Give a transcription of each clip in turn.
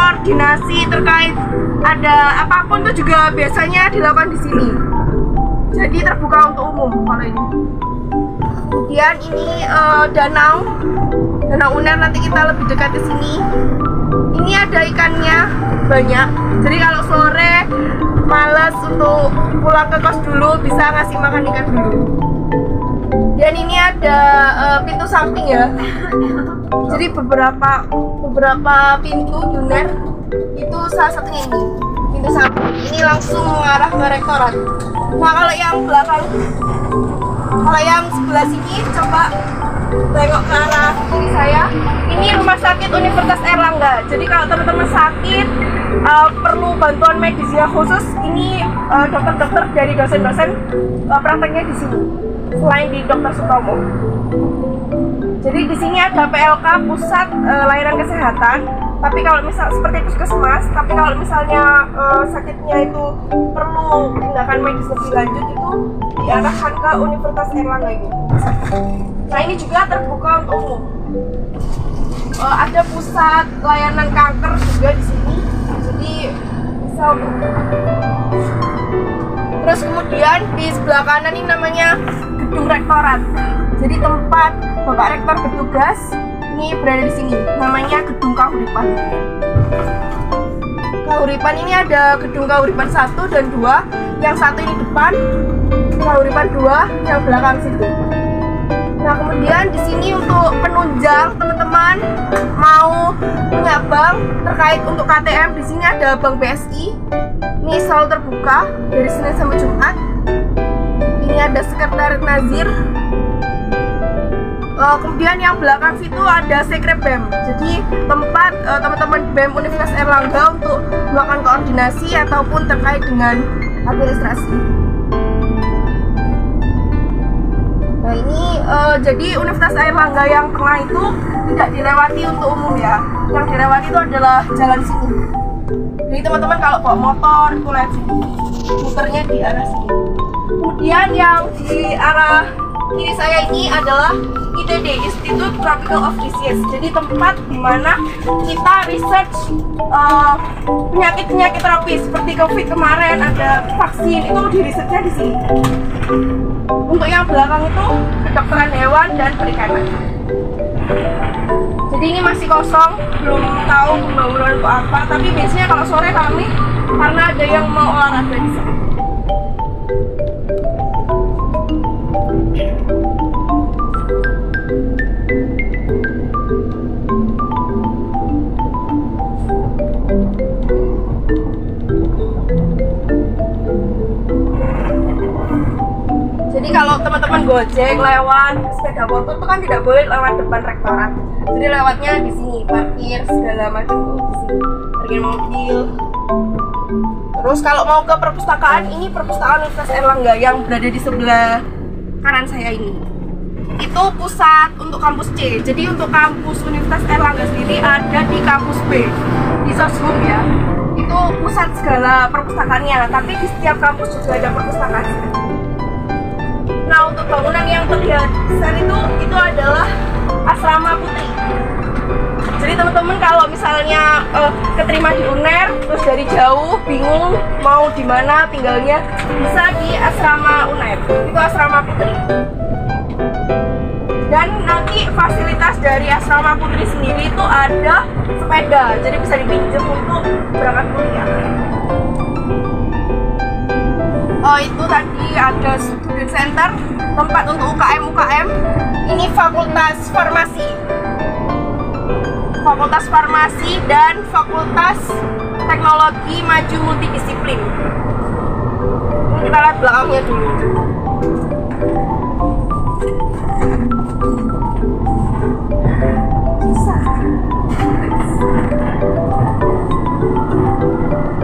koordinasi terkait ada apapun itu juga biasanya dilakukan di sini. Jadi terbuka untuk umum kalau ini. Kemudian ini danau Uner, nanti kita lebih dekat ke sini. Ini ada ikannya banyak. Jadi kalau sore males untuk pulang ke kos dulu, bisa ngasih makan ikan dulu. Dan ini ada pintu samping ya. Jadi beberapa pintu Uner itu salah satunya ini pintu samping. Ini langsung mengarah ke rektorat. Nah kalau yang belakang, kalau yang sebelah sini coba tengok ke arah kiri saya. Ini rumah sakit Universitas Airlangga. Jadi kalau teman-teman sakit perlu bantuan medis yang khusus, ini dokter-dokter dari dosen-dosen prakteknya di sini. Selain di Dr. Sutomo. Jadi di sini ada PLK, Pusat Layanan Kesehatan. Tapi kalau misal seperti puskesmas, tapi kalau misalnya sakitnya itu perlu tindakan medis lebih lanjut, itu diarahkan ke Universitas Airlangga ini. Nah ini juga terbuka untuk umum. Ada pusat layanan kanker juga di sini. Jadi bisa untuk. Terus kemudian di sebelah kanan ini namanya gedung rektorat. Jadi tempat Bapak Rektor bertugas ini berada di sini. Namanya Gedung Kahuripan. Kahuripan ini ada Gedung Kahuripan 1 dan 2. Yang satu ini depan, Kahuripan 2 yang belakang situ. Nah kemudian di sini untuk penunjang teman-teman mau punya bank terkait untuk KTM, di sini ada Bank BSI. Ini selalu terbuka dari Senin sampai Jumat. Ini ada Sekretariat Nazir. Kemudian yang belakang situ ada Sekre BEM. Jadi tempat teman-teman BEM Universitas Airlangga untuk melakukan koordinasi ataupun terkait dengan administrasi. Nah ini jadi Universitas Airlangga yang tengah itu tidak dilewati untuk umum ya. Yang dilewati itu adalah jalan sini. Jadi teman-teman kalau bawa motor itu lewat sini, muternya di arah sini. Kemudian yang di arah kiri saya ini adalah ITD, Institute Tropical of Disease. Jadi tempat di mana kita research penyakit-penyakit tropis seperti COVID kemarin ada vaksin, itu di researchnya di sini. Untuk yang belakang itu kedokteran hewan dan perikanan. Jadi ini masih kosong, belum tahu pembangunan untuk apa. Tapi biasanya kalau sore kami karena ada yang mau olahraga di sini. Jadi kalau teman-teman gojek lewat sepeda motor itu kan tidak boleh lewat depan rektorat. Jadi lewatnya di sini, parkir segala macam tuh di sini, parkir mobil. Terus kalau mau ke perpustakaan, ini perpustakaan Universitas Airlangga yang berada di sebelah kanan saya ini. Itu pusat untuk kampus C. Jadi untuk kampus Universitas Airlangga sendiri ada di kampus B, di Soshum ya. Itu pusat segala perpustakaannya. Tapi di setiap kampus juga ada perpustakaan. Nah untuk bangunan yang terlihat besar itu adalah asrama putri. Jadi teman-teman kalau misalnya keterima di UNER terus dari jauh bingung mau di mana tinggalnya, bisa di asrama UNER. Itu asrama putri. Dan nanti fasilitas dari asrama putri sendiri itu ada sepeda, jadi bisa dipinjam untuk berangkat kuliah. Oh itu tadi ada student center, tempat untuk UKM. Ini fakultas farmasi. Fakultas farmasi dan fakultas teknologi maju multidisiplin. Ini kita lihat belakangnya dulu.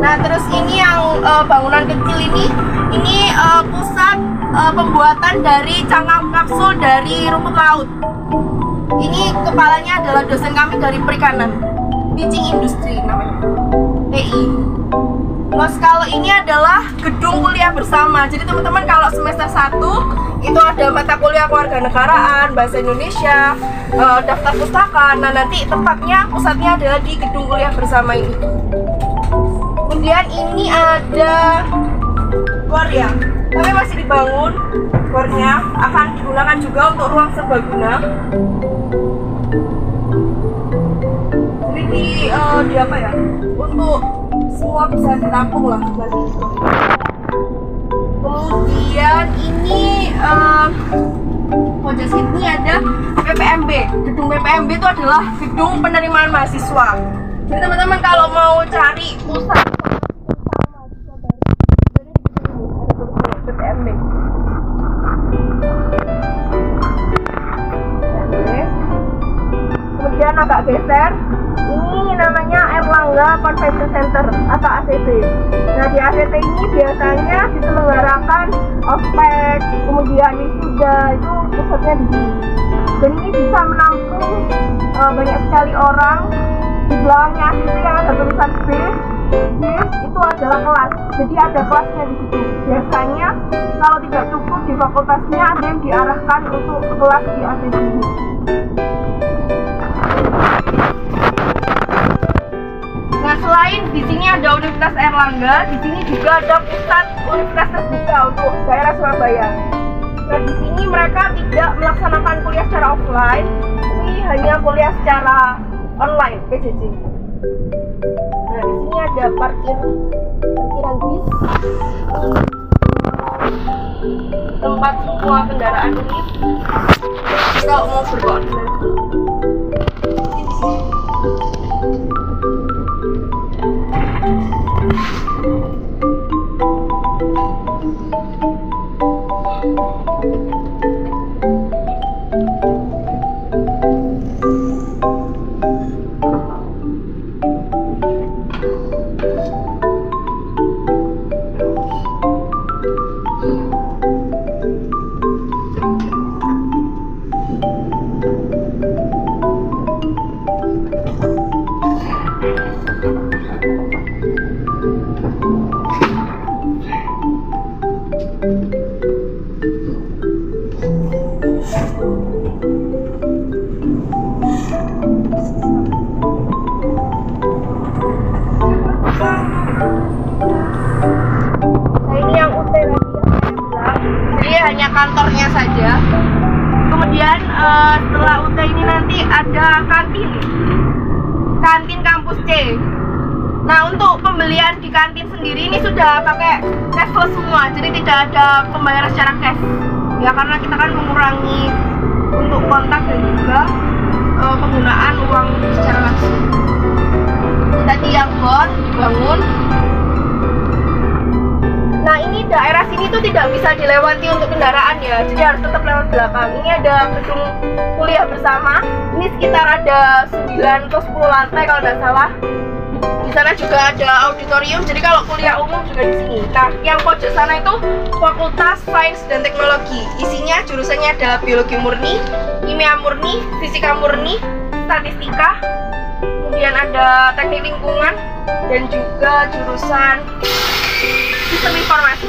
Nah terus ini yang bangunan kecil ini pusat pembuatan dari cangkang kapsul dari rumput laut. Ini kepalanya adalah dosen kami dari perikanan, Teaching Industry namanya, TI. Terus kalau ini adalah gedung kuliah bersama. Jadi teman-teman kalau semester 1 itu ada mata kuliah kewarganegaraan, bahasa Indonesia, daftar pustaka. Nah nanti pusatnya adalah di gedung kuliah bersama ini. Kemudian ini ada gor ya, tapi masih dibangun. Gornya akan digunakan juga untuk ruang serbaguna. Jadi di apa ya? Untuk semua bisa ditampung lah nanti. Kemudian ini pojok sini ada PPMB. Gedung PPMB itu adalah gedung penerimaan mahasiswa. Jadi teman-teman kalau mau cari pusat PPMB. Kemudian agak geser, ini namanya Erlangga Convention Center atau ACC. Nah di ACC ini biasanya diselenggarakan ospek, kemudian wisuda, itu pusatnya di sini. Dan ini bisa menampung banyak sekali orang. Di belakangnya ACC yang ada tulisan B itu adalah kelas. Jadi ada kelasnya di situ. Biasanya kalau tidak cukup di fakultasnya ada yang diarahkan untuk kelas di ACC ini. Nah selain di sini ada Universitas Erlangga, di sini juga ada pusat universitas terbuka untuk daerah Surabaya. Nah di sini mereka tidak melaksanakan kuliah secara offline, tapi hanya kuliah secara online (PJJ). Nah di sini ada parkiran bis, tempat semua kendaraan ini kalau mau berkoordinasi. Hanya kantornya saja. Kemudian setelah UT ini nanti ada kantin kampus C. Nah untuk pembelian di kantin sendiri ini sudah pakai cashless semua, jadi tidak ada pembayaran secara cash ya, karena kita kan mengurangi untuk kontak dan juga penggunaan uang secara langsung. Tadi yang bor dibangun. Nah ini daerah sini tuh tidak bisa dilewati untuk kendaraan ya, jadi harus tetap lewat belakang. Ini ada gedung kuliah bersama, ini sekitar ada 9 atau 10 lantai kalau tidak salah. Di sana juga ada auditorium, jadi kalau kuliah umum juga di sini. Nah yang pojok sana itu Fakultas Sains dan Teknologi, isinya jurusannya ada biologi murni, kimia murni, fisika murni, statistika, kemudian ada teknik lingkungan, dan juga jurusan sistem informasi.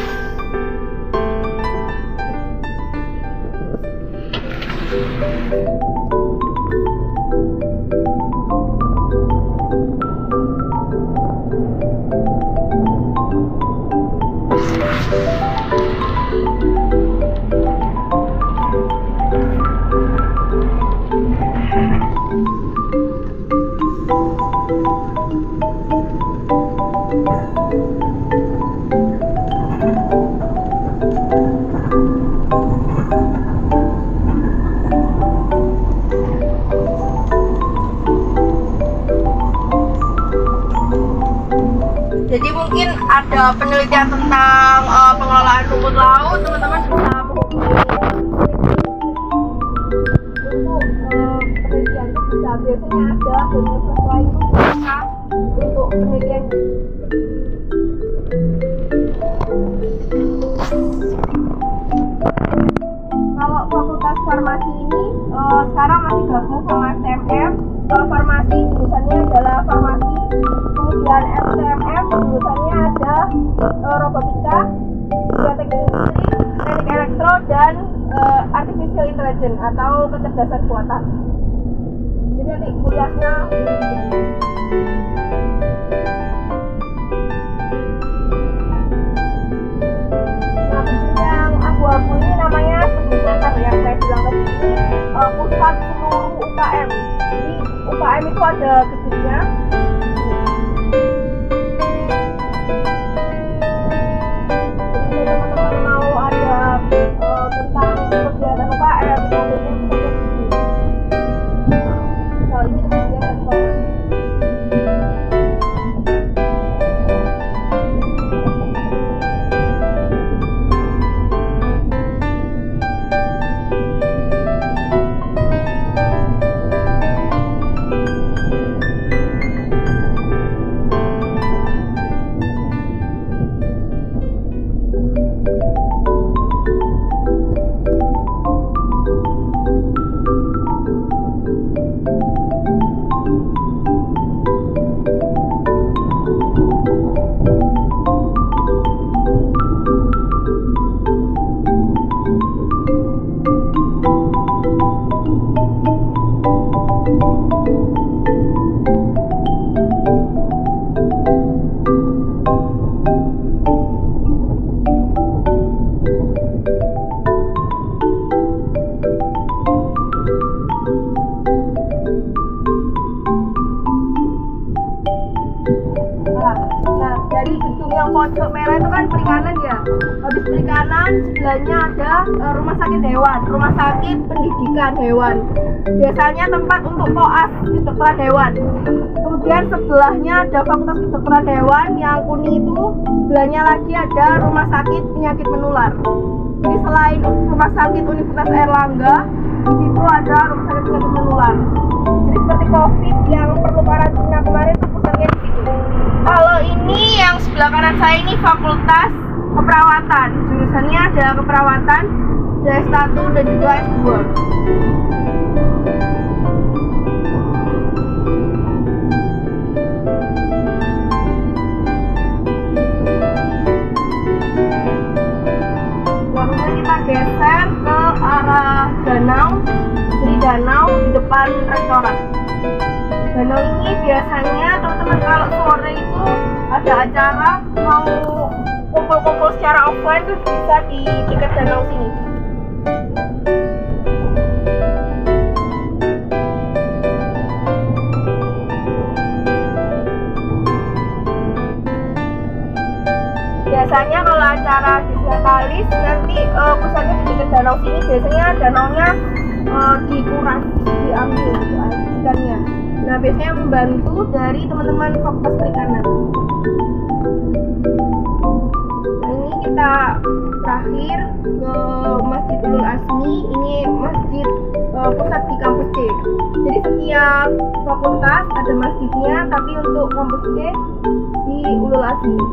Jadi mungkin ada penelitian tentang pengelolaan rumput laut, teman-teman bisa menghubungi untuk penelitian itu bisa, biasanya ada di universitas lain itu bisa untuk penelitian. Kalau fakultas farmasi ini sekarang masih gabung sama STMM. Kalau farmasi jurusannya adalah farmasi, kemudian STMM jurusannya ada dasar buatan. Jadi nanti kuliahnya yang abu-abu ini namanya Study Center yang saya bilang tadi, ini pusat seluruh UKM. Jadi UKM itu ada gedungnya. Jadi teman-teman mau ada tentang kegiatan UKM, kemudian bisa ini kemudian dari gedung yang pojok merah itu kan perikanan ya. Habis perikanan sebelahnya ada rumah sakit hewan, rumah sakit pendidikan hewan. Biasanya tempat untuk koas kedokteran hewan. Kemudian sebelahnya ada fakultas kedokteran hewan yang kuning itu. Sebelahnya lagi ada rumah sakit penyakit menular. Jadi selain rumah sakit Universitas Airlangga, di situ ada rumah sakit penyakit menular. Jadi seperti COVID yang perlu karantina kemarin itu pusatnya di situ. Kalau ini yang sebelah kanan saya ini fakultas keperawatan. Jurusannya ada keperawatan, ada S1 dan juga S2. Lalu kita geser ke arah danau. Jadi danau di depan rektorat. Danau ini biasanya teman-teman kalau sore itu ada acara mau kumpul-kumpul secara offline tuh bisa di dekat danau sini. Biasanya kalau acara di Katalis nanti pusatnya di dekat danau sini, biasanya danaunya dikuras, diambil ikannya. Nah, biasanya membantu dari teman-teman fakultas perikanan. Nah, ini kita terakhir ke Masjid Ulul Azmi. Ini masjid pusat di kampus C. Jadi setiap fakultas ada masjidnya, tapi untuk kampus C di Ulul Azmi.